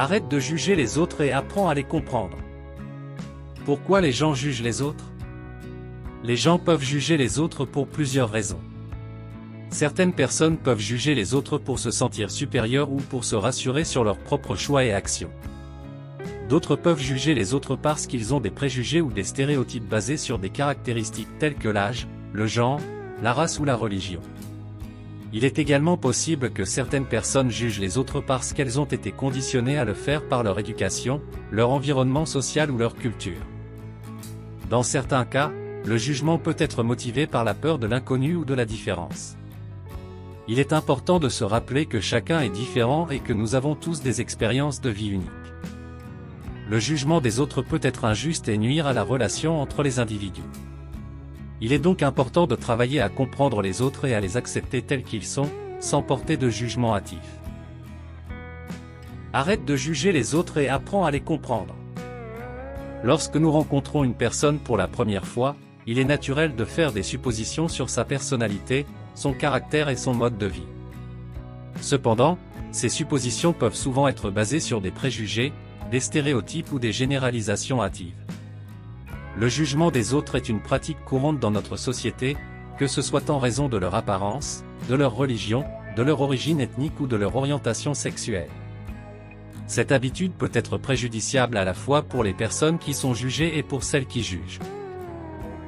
Arrête de juger les autres et apprends à les comprendre. Pourquoi les gens jugent les autres? Les gens peuvent juger les autres pour plusieurs raisons. Certaines personnes peuvent juger les autres pour se sentir supérieurs ou pour se rassurer sur leurs propres choix et actions. D'autres peuvent juger les autres parce qu'ils ont des préjugés ou des stéréotypes basés sur des caractéristiques telles que l'âge, le genre, la race ou la religion. Il est également possible que certaines personnes jugent les autres parce qu'elles ont été conditionnées à le faire par leur éducation, leur environnement social ou leur culture. Dans certains cas, le jugement peut être motivé par la peur de l'inconnu ou de la différence. Il est important de se rappeler que chacun est différent et que nous avons tous des expériences de vie uniques. Le jugement des autres peut être injuste et nuire à la relation entre les individus. Il est donc important de travailler à comprendre les autres et à les accepter tels qu'ils sont, sans porter de jugement hâtif. Arrête de juger les autres et apprends à les comprendre. Lorsque nous rencontrons une personne pour la première fois, il est naturel de faire des suppositions sur sa personnalité, son caractère et son mode de vie. Cependant, ces suppositions peuvent souvent être basées sur des préjugés, des stéréotypes ou des généralisations hâtives. Le jugement des autres est une pratique courante dans notre société, que ce soit en raison de leur apparence, de leur religion, de leur origine ethnique ou de leur orientation sexuelle. Cette habitude peut être préjudiciable à la fois pour les personnes qui sont jugées et pour celles qui jugent.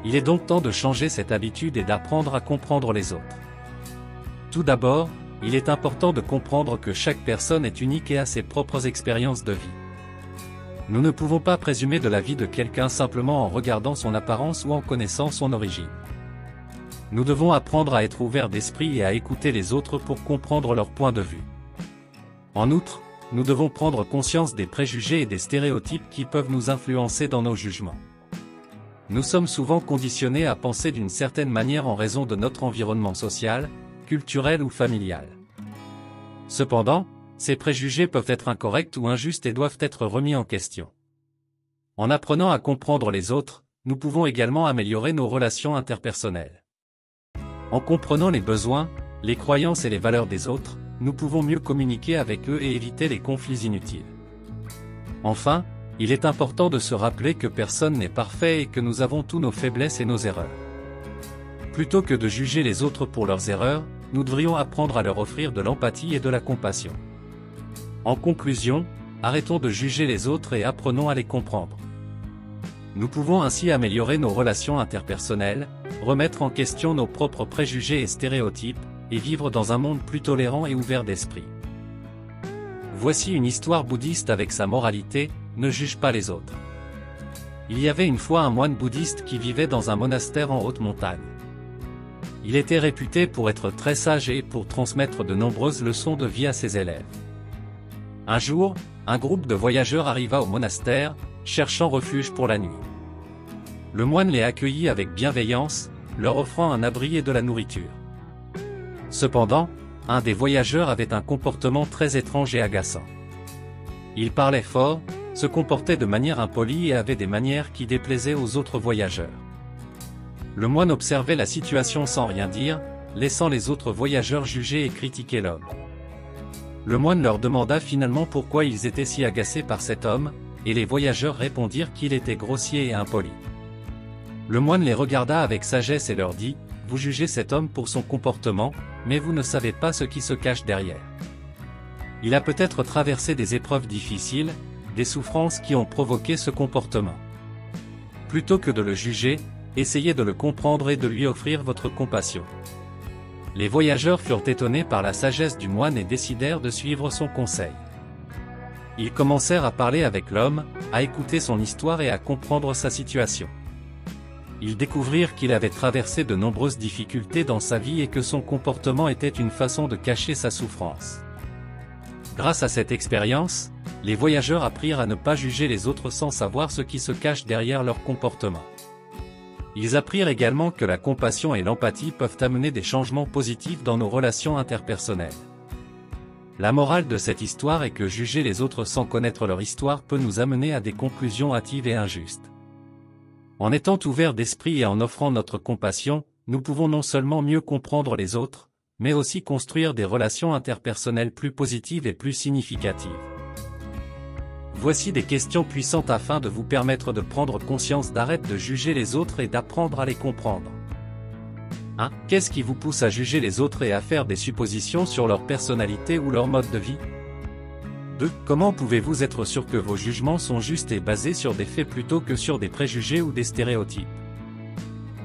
Il est donc temps de changer cette habitude et d'apprendre à comprendre les autres. Tout d'abord, il est important de comprendre que chaque personne est unique et a ses propres expériences de vie. Nous ne pouvons pas présumer de la vie de quelqu'un simplement en regardant son apparence ou en connaissant son origine. Nous devons apprendre à être ouverts d'esprit et à écouter les autres pour comprendre leur point de vue. En outre, nous devons prendre conscience des préjugés et des stéréotypes qui peuvent nous influencer dans nos jugements. Nous sommes souvent conditionnés à penser d'une certaine manière en raison de notre environnement social, culturel ou familial. Cependant, ces préjugés peuvent être incorrects ou injustes et doivent être remis en question. En apprenant à comprendre les autres, nous pouvons également améliorer nos relations interpersonnelles. En comprenant les besoins, les croyances et les valeurs des autres, nous pouvons mieux communiquer avec eux et éviter les conflits inutiles. Enfin, il est important de se rappeler que personne n'est parfait et que nous avons tous nos faiblesses et nos erreurs. Plutôt que de juger les autres pour leurs erreurs, nous devrions apprendre à leur offrir de l'empathie et de la compassion. En conclusion, arrêtons de juger les autres et apprenons à les comprendre. Nous pouvons ainsi améliorer nos relations interpersonnelles, remettre en question nos propres préjugés et stéréotypes, et vivre dans un monde plus tolérant et ouvert d'esprit. Voici une histoire bouddhiste avec sa moralité: ne juge pas les autres. Il y avait une fois un moine bouddhiste qui vivait dans un monastère en haute montagne. Il était réputé pour être très sage et pour transmettre de nombreuses leçons de vie à ses élèves. Un jour, un groupe de voyageurs arriva au monastère, cherchant refuge pour la nuit. Le moine les accueillit avec bienveillance, leur offrant un abri et de la nourriture. Cependant, un des voyageurs avait un comportement très étrange et agaçant. Il parlait fort, se comportait de manière impolie et avait des manières qui déplaisaient aux autres voyageurs. Le moine observait la situation sans rien dire, laissant les autres voyageurs juger et critiquer l'homme. Le moine leur demanda finalement pourquoi ils étaient si agacés par cet homme, et les voyageurs répondirent qu'il était grossier et impoli. Le moine les regarda avec sagesse et leur dit: « Vous jugez cet homme pour son comportement, mais vous ne savez pas ce qui se cache derrière. Il a peut-être traversé des épreuves difficiles, des souffrances qui ont provoqué ce comportement. Plutôt que de le juger, essayez de le comprendre et de lui offrir votre compassion. » Les voyageurs furent étonnés par la sagesse du moine et décidèrent de suivre son conseil. Ils commencèrent à parler avec l'homme, à écouter son histoire et à comprendre sa situation. Ils découvrirent qu'il avait traversé de nombreuses difficultés dans sa vie et que son comportement était une façon de cacher sa souffrance. Grâce à cette expérience, les voyageurs apprirent à ne pas juger les autres sans savoir ce qui se cache derrière leur comportement. Ils apprirent également que la compassion et l'empathie peuvent amener des changements positifs dans nos relations interpersonnelles. La morale de cette histoire est que juger les autres sans connaître leur histoire peut nous amener à des conclusions hâtives et injustes. En étant ouverts d'esprit et en offrant notre compassion, nous pouvons non seulement mieux comprendre les autres, mais aussi construire des relations interpersonnelles plus positives et plus significatives. Voici des questions puissantes afin de vous permettre de prendre conscience, d'arrêter de juger les autres et d'apprendre à les comprendre. 1. Qu'est-ce qui vous pousse à juger les autres et à faire des suppositions sur leur personnalité ou leur mode de vie? 2. Comment pouvez-vous être sûr que vos jugements sont justes et basés sur des faits plutôt que sur des préjugés ou des stéréotypes?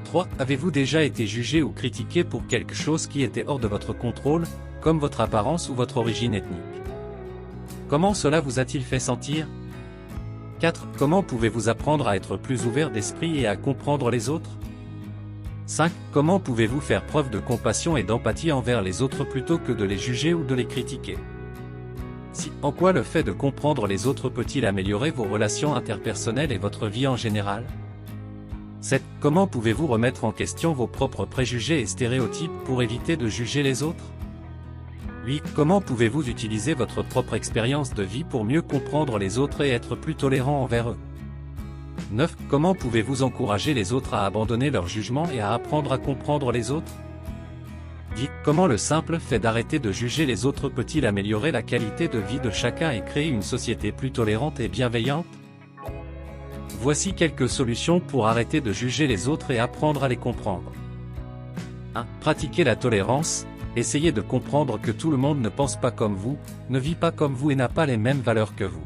3. Avez-vous déjà été jugé ou critiqué pour quelque chose qui était hors de votre contrôle, comme votre apparence ou votre origine ethnique? Comment cela vous a-t-il fait sentir? 4. Comment pouvez-vous apprendre à être plus ouvert d'esprit et à comprendre les autres? 5. Comment pouvez-vous faire preuve de compassion et d'empathie envers les autres plutôt que de les juger ou de les critiquer? 6. En quoi le fait de comprendre les autres peut-il améliorer vos relations interpersonnelles et votre vie en général? 7. Comment pouvez-vous remettre en question vos propres préjugés et stéréotypes pour éviter de juger les autres? 8. Comment pouvez-vous utiliser votre propre expérience de vie pour mieux comprendre les autres et être plus tolérant envers eux? 9. Comment pouvez-vous encourager les autres à abandonner leur jugement et à apprendre à comprendre les autres? 10. Comment le simple fait d'arrêter de juger les autres peut-il améliorer la qualité de vie de chacun et créer une société plus tolérante et bienveillante? Voici quelques solutions pour arrêter de juger les autres et apprendre à les comprendre. 1. Pratiquez la tolérance. Essayez de comprendre que tout le monde ne pense pas comme vous, ne vit pas comme vous et n'a pas les mêmes valeurs que vous.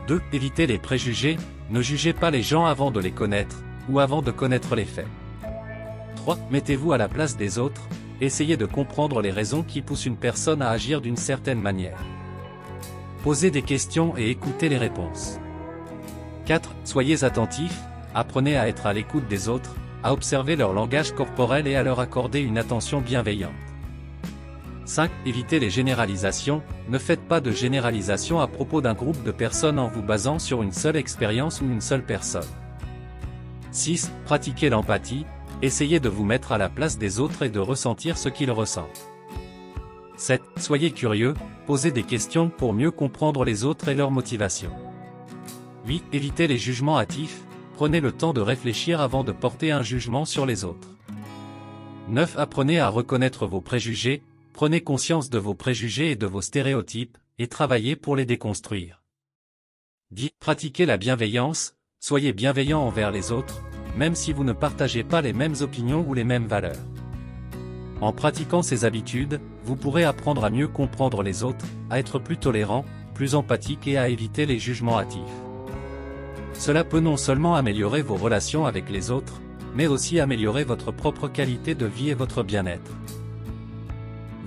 2. Évitez les préjugés. Ne jugez pas les gens avant de les connaître, ou avant de connaître les faits. 3. Mettez-vous à la place des autres. Essayez de comprendre les raisons qui poussent une personne à agir d'une certaine manière. Posez des questions et écoutez les réponses. 4. Soyez attentifs. Apprenez à être à l'écoute des autres, à observer leur langage corporel et à leur accorder une attention bienveillante. 5. Évitez les généralisations. Ne faites pas de généralisation à propos d'un groupe de personnes en vous basant sur une seule expérience ou une seule personne. 6. Pratiquez l'empathie. Essayez de vous mettre à la place des autres et de ressentir ce qu'ils ressentent. 7. Soyez curieux. Posez des questions pour mieux comprendre les autres et leurs motivations. 8. Évitez les jugements hâtifs. Prenez le temps de réfléchir avant de porter un jugement sur les autres. 9. Apprenez à reconnaître vos préjugés. Prenez conscience de vos préjugés et de vos stéréotypes, et travaillez pour les déconstruire. 10. Pratiquez la bienveillance. Soyez bienveillant envers les autres, même si vous ne partagez pas les mêmes opinions ou les mêmes valeurs. En pratiquant ces habitudes, vous pourrez apprendre à mieux comprendre les autres, à être plus tolérant, plus empathique et à éviter les jugements hâtifs. Cela peut non seulement améliorer vos relations avec les autres, mais aussi améliorer votre propre qualité de vie et votre bien-être.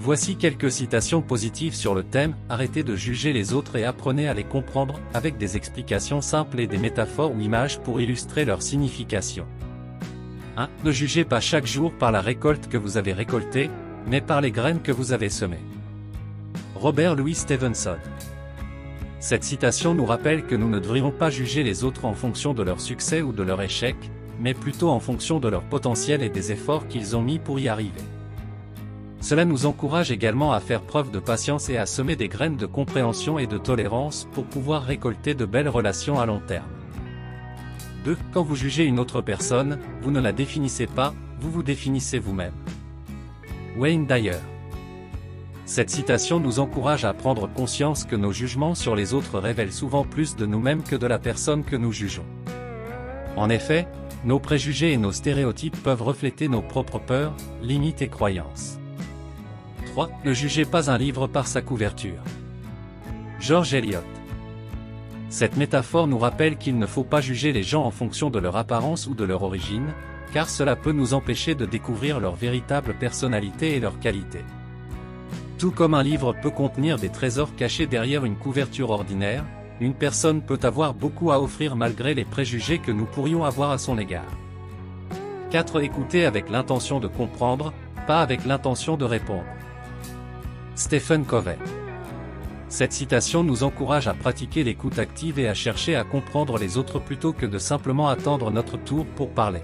Voici quelques citations positives sur le thème « Arrêtez de juger les autres et apprenez à les comprendre » avec des explications simples et des métaphores ou images pour illustrer leur signification. 1. Ne jugez pas chaque jour par la récolte que vous avez récoltée, mais par les graines que vous avez semées. Robert Louis Stevenson. Cette citation nous rappelle que nous ne devrions pas juger les autres en fonction de leur succès ou de leur échec, mais plutôt en fonction de leur potentiel et des efforts qu'ils ont mis pour y arriver. Cela nous encourage également à faire preuve de patience et à semer des graines de compréhension et de tolérance pour pouvoir récolter de belles relations à long terme. 2. Quand vous jugez une autre personne, vous ne la définissez pas, vous vous définissez vous-même. Wayne Dyer. Cette citation nous encourage à prendre conscience que nos jugements sur les autres révèlent souvent plus de nous-mêmes que de la personne que nous jugeons. En effet, nos préjugés et nos stéréotypes peuvent refléter nos propres peurs, limites et croyances. 3. Ne jugez pas un livre par sa couverture. George Eliot. Cette métaphore nous rappelle qu'il ne faut pas juger les gens en fonction de leur apparence ou de leur origine, car cela peut nous empêcher de découvrir leur véritable personnalité et leurs qualités. Tout comme un livre peut contenir des trésors cachés derrière une couverture ordinaire, une personne peut avoir beaucoup à offrir malgré les préjugés que nous pourrions avoir à son égard. 4. Écoutez avec l'intention de comprendre, pas avec l'intention de répondre. Stephen Covey. Cette citation nous encourage à pratiquer l'écoute active et à chercher à comprendre les autres plutôt que de simplement attendre notre tour pour parler.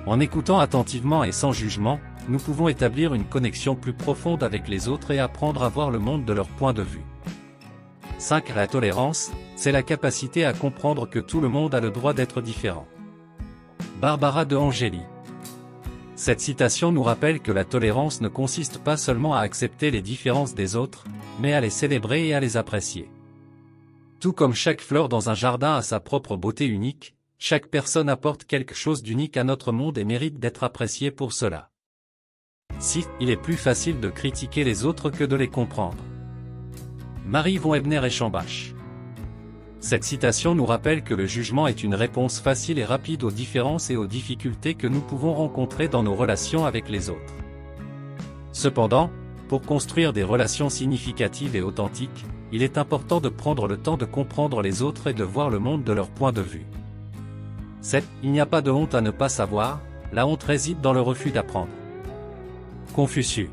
En écoutant attentivement et sans jugement, nous pouvons établir une connexion plus profonde avec les autres et apprendre à voir le monde de leur point de vue. 5. La tolérance, c'est la capacité à comprendre que tout le monde a le droit d'être différent. Barbara de Angeli. Cette citation nous rappelle que la tolérance ne consiste pas seulement à accepter les différences des autres, mais à les célébrer et à les apprécier. Tout comme chaque fleur dans un jardin a sa propre beauté unique, chaque personne apporte quelque chose d'unique à notre monde et mérite d'être appréciée pour cela. 6. Il est plus facile de critiquer les autres que de les comprendre. Marie von Ebner-Eschenbach. Cette citation nous rappelle que le jugement est une réponse facile et rapide aux différences et aux difficultés que nous pouvons rencontrer dans nos relations avec les autres. Cependant, pour construire des relations significatives et authentiques, il est important de prendre le temps de comprendre les autres et de voir le monde de leur point de vue. 7. Il n'y a pas de honte à ne pas savoir, la honte réside dans le refus d'apprendre. Confucius.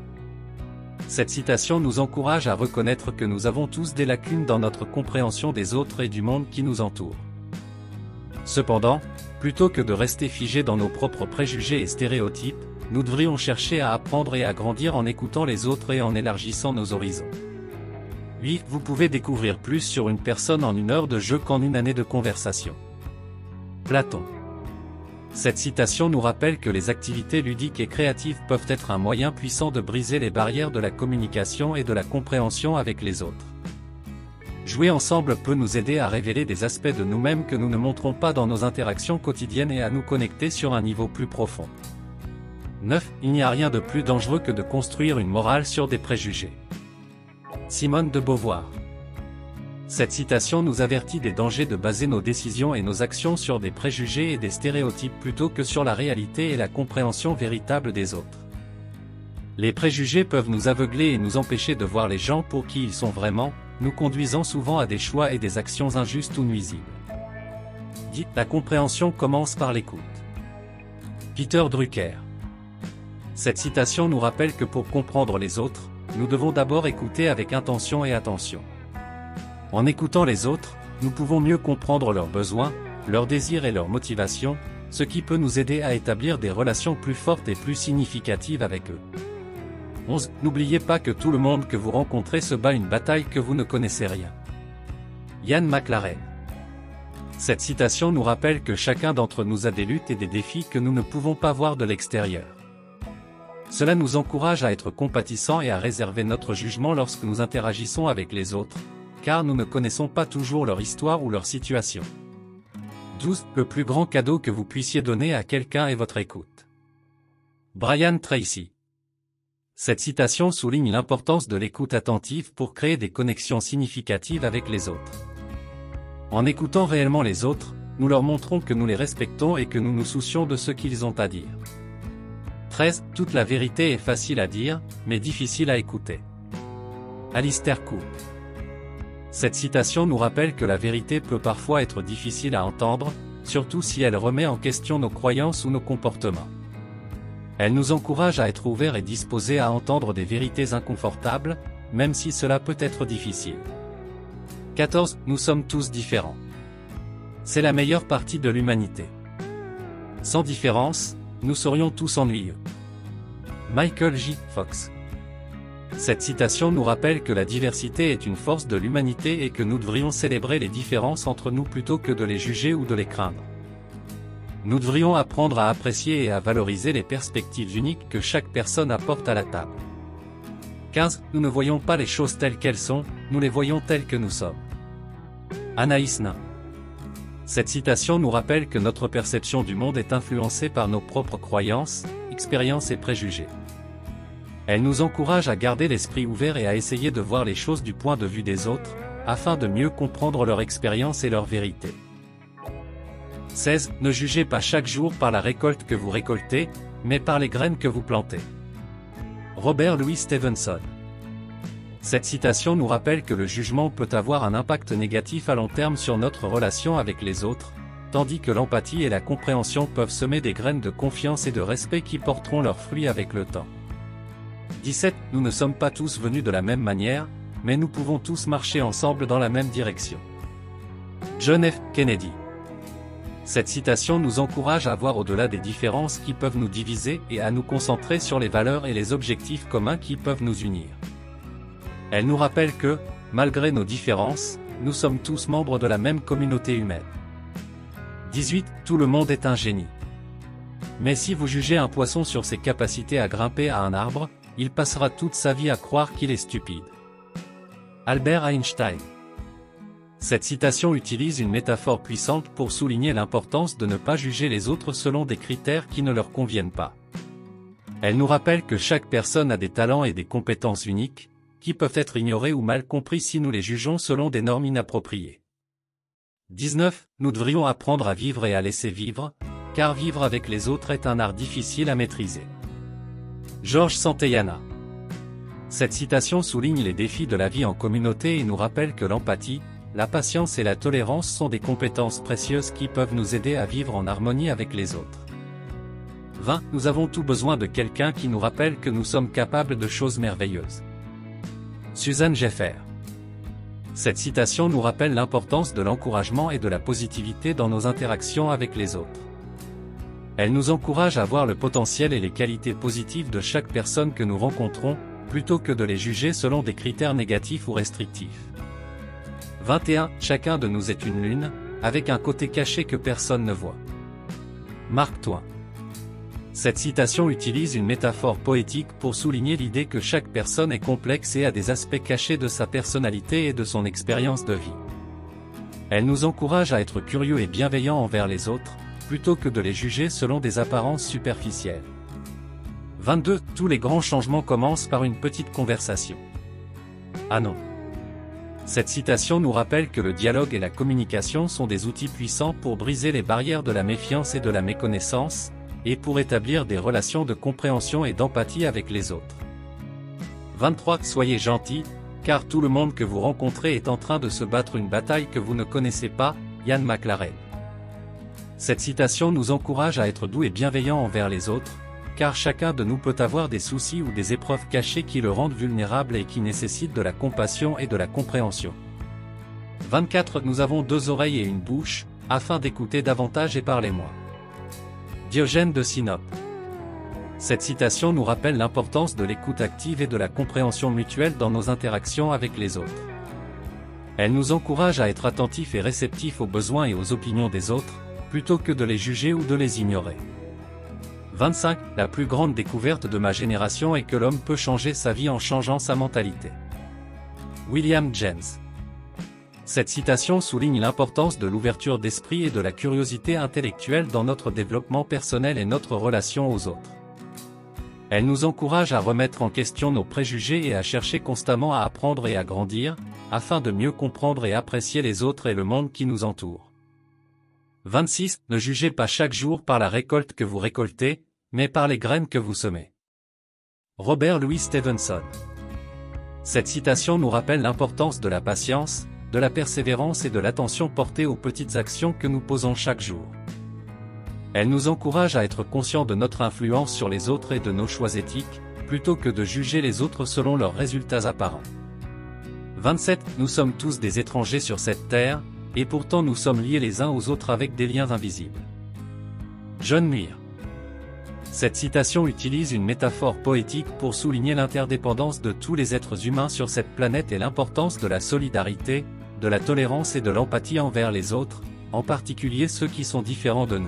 Cette citation nous encourage à reconnaître que nous avons tous des lacunes dans notre compréhension des autres et du monde qui nous entoure. Cependant, plutôt que de rester figés dans nos propres préjugés et stéréotypes, nous devrions chercher à apprendre et à grandir en écoutant les autres et en élargissant nos horizons. 8. Vous pouvez découvrir plus sur une personne en 1 heure de jeu qu'en 1 année de conversation. Platon. Cette citation nous rappelle que les activités ludiques et créatives peuvent être un moyen puissant de briser les barrières de la communication et de la compréhension avec les autres. Jouer ensemble peut nous aider à révéler des aspects de nous-mêmes que nous ne montrons pas dans nos interactions quotidiennes et à nous connecter sur un niveau plus profond. 9. Il n'y a rien de plus dangereux que de construire une morale sur des préjugés. Simone de Beauvoir. Cette citation nous avertit des dangers de baser nos décisions et nos actions sur des préjugés et des stéréotypes plutôt que sur la réalité et la compréhension véritable des autres. Les préjugés peuvent nous aveugler et nous empêcher de voir les gens pour qui ils sont vraiment, nous conduisant souvent à des choix et des actions injustes ou nuisibles. 10. La compréhension commence par l'écoute. Peter Drucker. Cette citation nous rappelle que pour comprendre les autres, nous devons d'abord écouter avec intention et attention. En écoutant les autres, nous pouvons mieux comprendre leurs besoins, leurs désirs et leurs motivations, ce qui peut nous aider à établir des relations plus fortes et plus significatives avec eux. 11. N'oubliez pas que tout le monde que vous rencontrez se bat une bataille que vous ne connaissez rien. Ian McLaren. Cette citation nous rappelle que chacun d'entre nous a des luttes et des défis que nous ne pouvons pas voir de l'extérieur. Cela nous encourage à être compatissants et à réserver notre jugement lorsque nous interagissons avec les autres, car nous ne connaissons pas toujours leur histoire ou leur situation. 12. Le plus grand cadeau que vous puissiez donner à quelqu'un est votre écoute. Brian Tracy. Cette citation souligne l'importance de l'écoute attentive pour créer des connexions significatives avec les autres. En écoutant réellement les autres, nous leur montrons que nous les respectons et que nous nous soucions de ce qu'ils ont à dire. 13. Toute la vérité est facile à dire, mais difficile à écouter. Alistair Coope. Cette citation nous rappelle que la vérité peut parfois être difficile à entendre, surtout si elle remet en question nos croyances ou nos comportements. Elle nous encourage à être ouverts et disposés à entendre des vérités inconfortables, même si cela peut être difficile. 14. Nous sommes tous différents. C'est la meilleure partie de l'humanité. Sans différence, nous serions tous ennuyeux. Michael J. Fox. Cette citation nous rappelle que la diversité est une force de l'humanité et que nous devrions célébrer les différences entre nous plutôt que de les juger ou de les craindre. Nous devrions apprendre à apprécier et à valoriser les perspectives uniques que chaque personne apporte à la table. 15. Nous ne voyons pas les choses telles qu'elles sont, nous les voyons telles que nous sommes. Anaïs Nin. Cette citation nous rappelle que notre perception du monde est influencée par nos propres croyances, expériences et préjugés. Elle nous encourage à garder l'esprit ouvert et à essayer de voir les choses du point de vue des autres, afin de mieux comprendre leur expérience et leur vérité. 16. Ne jugez pas chaque jour par la récolte que vous récoltez, mais par les graines que vous plantez. Robert Louis Stevenson. Cette citation nous rappelle que le jugement peut avoir un impact négatif à long terme sur notre relation avec les autres, tandis que l'empathie et la compréhension peuvent semer des graines de confiance et de respect qui porteront leurs fruits avec le temps. 17. Nous ne sommes pas tous venus de la même manière, mais nous pouvons tous marcher ensemble dans la même direction. John F. Kennedy. Cette citation nous encourage à voir au-delà des différences qui peuvent nous diviser et à nous concentrer sur les valeurs et les objectifs communs qui peuvent nous unir. Elle nous rappelle que, malgré nos différences, nous sommes tous membres de la même communauté humaine. 18. Tout le monde est un génie. Mais si vous jugez un poisson sur ses capacités à grimper à un arbre, il passera toute sa vie à croire qu'il est stupide. Albert Einstein. Cette citation utilise une métaphore puissante pour souligner l'importance de ne pas juger les autres selon des critères qui ne leur conviennent pas. Elle nous rappelle que chaque personne a des talents et des compétences uniques, qui peuvent être ignorés ou mal compris si nous les jugeons selon des normes inappropriées. 19. Nous devrions apprendre à vivre et à laisser vivre, car vivre avec les autres est un art difficile à maîtriser. Georges Santayana. Cette citation souligne les défis de la vie en communauté et nous rappelle que l'empathie, la patience et la tolérance sont des compétences précieuses qui peuvent nous aider à vivre en harmonie avec les autres. 20. Nous avons tout besoin de quelqu'un qui nous rappelle que nous sommes capables de choses merveilleuses. Suzanne Jeffer. Cette citation nous rappelle l'importance de l'encouragement et de la positivité dans nos interactions avec les autres. Elle nous encourage à voir le potentiel et les qualités positives de chaque personne que nous rencontrons, plutôt que de les juger selon des critères négatifs ou restrictifs. 21. Chacun de nous est une lune, avec un côté caché que personne ne voit. Mark Twain. Cette citation utilise une métaphore poétique pour souligner l'idée que chaque personne est complexe et a des aspects cachés de sa personnalité et de son expérience de vie. Elle nous encourage à être curieux et bienveillants envers les autres, plutôt que de les juger selon des apparences superficielles. 22. Tous les grands changements commencent par une petite conversation. Ah non. Cette citation nous rappelle que le dialogue et la communication sont des outils puissants pour briser les barrières de la méfiance et de la méconnaissance, et pour établir des relations de compréhension et d'empathie avec les autres. 23. Soyez gentils, car tout le monde que vous rencontrez est en train de se battre une bataille que vous ne connaissez pas. Ian McLaren. Cette citation nous encourage à être doux et bienveillants envers les autres, car chacun de nous peut avoir des soucis ou des épreuves cachées qui le rendent vulnérable et qui nécessitent de la compassion et de la compréhension. 24. Nous avons deux oreilles et une bouche, afin d'écouter davantage et parler moins. Diogène de Sinope. Cette citation nous rappelle l'importance de l'écoute active et de la compréhension mutuelle dans nos interactions avec les autres. Elle nous encourage à être attentifs et réceptifs aux besoins et aux opinions des autres, plutôt que de les juger ou de les ignorer. 25. La plus grande découverte de ma génération est que l'homme peut changer sa vie en changeant sa mentalité. William James. Cette citation souligne l'importance de l'ouverture d'esprit et de la curiosité intellectuelle dans notre développement personnel et notre relation aux autres. Elle nous encourage à remettre en question nos préjugés et à chercher constamment à apprendre et à grandir, afin de mieux comprendre et apprécier les autres et le monde qui nous entoure. 26. Ne jugez pas chaque jour par la récolte que vous récoltez, mais par les graines que vous semez. Robert Louis Stevenson. Cette citation nous rappelle l'importance de la patience, de la persévérance et de l'attention portée aux petites actions que nous posons chaque jour. Elle nous encourage à être conscients de notre influence sur les autres et de nos choix éthiques, plutôt que de juger les autres selon leurs résultats apparents. 27. Nous sommes tous des étrangers sur cette terre, et pourtant nous sommes liés les uns aux autres avec des liens invisibles. John Muir. Cette citation utilise une métaphore poétique pour souligner l'interdépendance de tous les êtres humains sur cette planète et l'importance de la solidarité, de la tolérance et de l'empathie envers les autres, en particulier ceux qui sont différents de nous.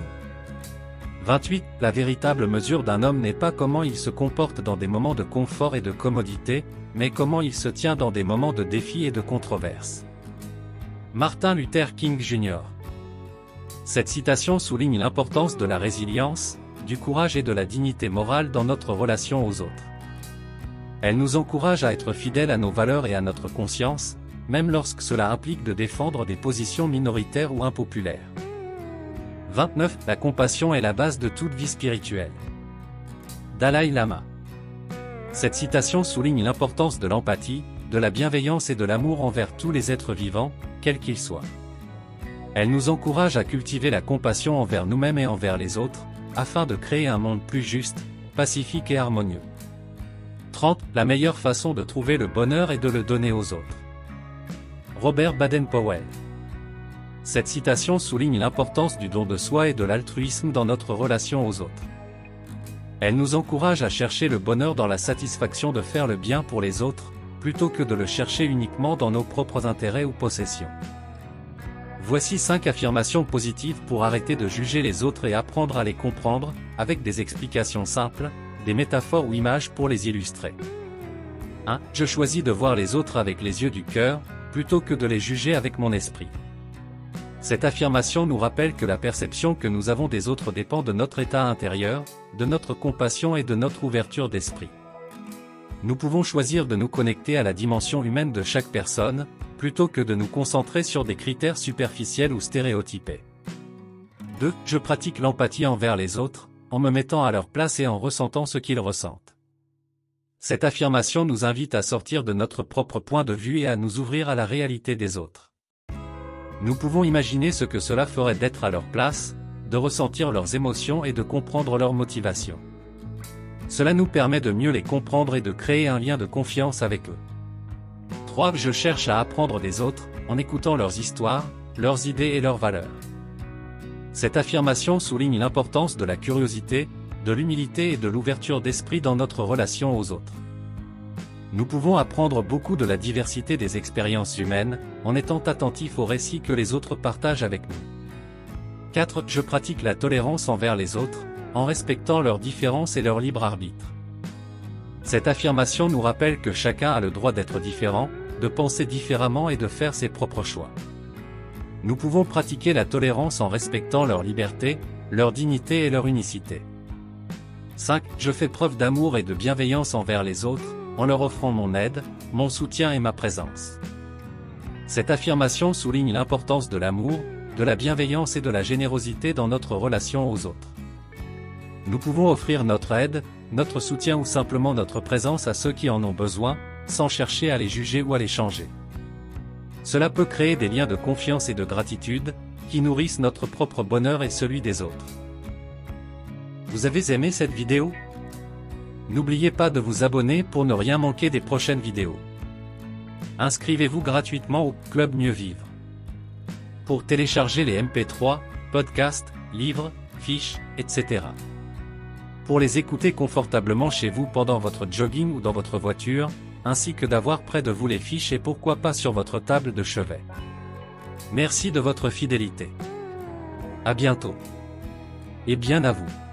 28. La véritable mesure d'un homme n'est pas comment il se comporte dans des moments de confort et de commodité, mais comment il se tient dans des moments de défi et de controverse. Martin Luther King Jr. Cette citation souligne l'importance de la résilience, du courage et de la dignité morale dans notre relation aux autres. Elle nous encourage à être fidèles à nos valeurs et à notre conscience, même lorsque cela implique de défendre des positions minoritaires ou impopulaires. 29. La compassion est la base de toute vie spirituelle. Dalai Lama. Cette citation souligne l'importance de l'empathie, de la bienveillance et de l'amour envers tous les êtres vivants, quels qu'ils soient. Elle nous encourage à cultiver la compassion envers nous-mêmes et envers les autres, afin de créer un monde plus juste, pacifique et harmonieux. 30. La meilleure façon de trouver le bonheur est de le donner aux autres. Robert Baden-Powell. Cette citation souligne l'importance du don de soi et de l'altruisme dans notre relation aux autres. Elle nous encourage à chercher le bonheur dans la satisfaction de faire le bien pour les autres, plutôt que de le chercher uniquement dans nos propres intérêts ou possessions. Voici 5 affirmations positives pour arrêter de juger les autres et apprendre à les comprendre, avec des explications simples, des métaphores ou images pour les illustrer. 1. Je choisis de voir les autres avec les yeux du cœur, plutôt que de les juger avec mon esprit. Cette affirmation nous rappelle que la perception que nous avons des autres dépend de notre état intérieur, de notre compassion et de notre ouverture d'esprit. Nous pouvons choisir de nous connecter à la dimension humaine de chaque personne, plutôt que de nous concentrer sur des critères superficiels ou stéréotypés. 2. Je pratique l'empathie envers les autres, en me mettant à leur place et en ressentant ce qu'ils ressentent. Cette affirmation nous invite à sortir de notre propre point de vue et à nous ouvrir à la réalité des autres. Nous pouvons imaginer ce que cela ferait d'être à leur place, de ressentir leurs émotions et de comprendre leurs motivations. Cela nous permet de mieux les comprendre et de créer un lien de confiance avec eux. 3. Je cherche à apprendre des autres, en écoutant leurs histoires, leurs idées et leurs valeurs. Cette affirmation souligne l'importance de la curiosité, de l'humilité et de l'ouverture d'esprit dans notre relation aux autres. Nous pouvons apprendre beaucoup de la diversité des expériences humaines, en étant attentifs aux récits que les autres partagent avec nous. 4. Je pratique la tolérance envers les autres, en respectant leurs différences et leur libre arbitre. Cette affirmation nous rappelle que chacun a le droit d'être différent, de penser différemment et de faire ses propres choix. Nous pouvons pratiquer la tolérance en respectant leur liberté, leur dignité et leur unicité. 5. Je fais preuve d'amour et de bienveillance envers les autres, en leur offrant mon aide, mon soutien et ma présence. Cette affirmation souligne l'importance de l'amour, de la bienveillance et de la générosité dans notre relation aux autres. Nous pouvons offrir notre aide, notre soutien ou simplement notre présence à ceux qui en ont besoin, sans chercher à les juger ou à les changer. Cela peut créer des liens de confiance et de gratitude, qui nourrissent notre propre bonheur et celui des autres. Vous avez aimé cette vidéo? N'oubliez pas de vous abonner pour ne rien manquer des prochaines vidéos. Inscrivez-vous gratuitement au Club Mieux Vivre. Pour télécharger les MP3, podcasts, livres, fiches, etc. Pour les écouter confortablement chez vous pendant votre jogging ou dans votre voiture, ainsi que d'avoir près de vous les fiches et pourquoi pas sur votre table de chevet. Merci de votre fidélité. À bientôt. Et bien à vous.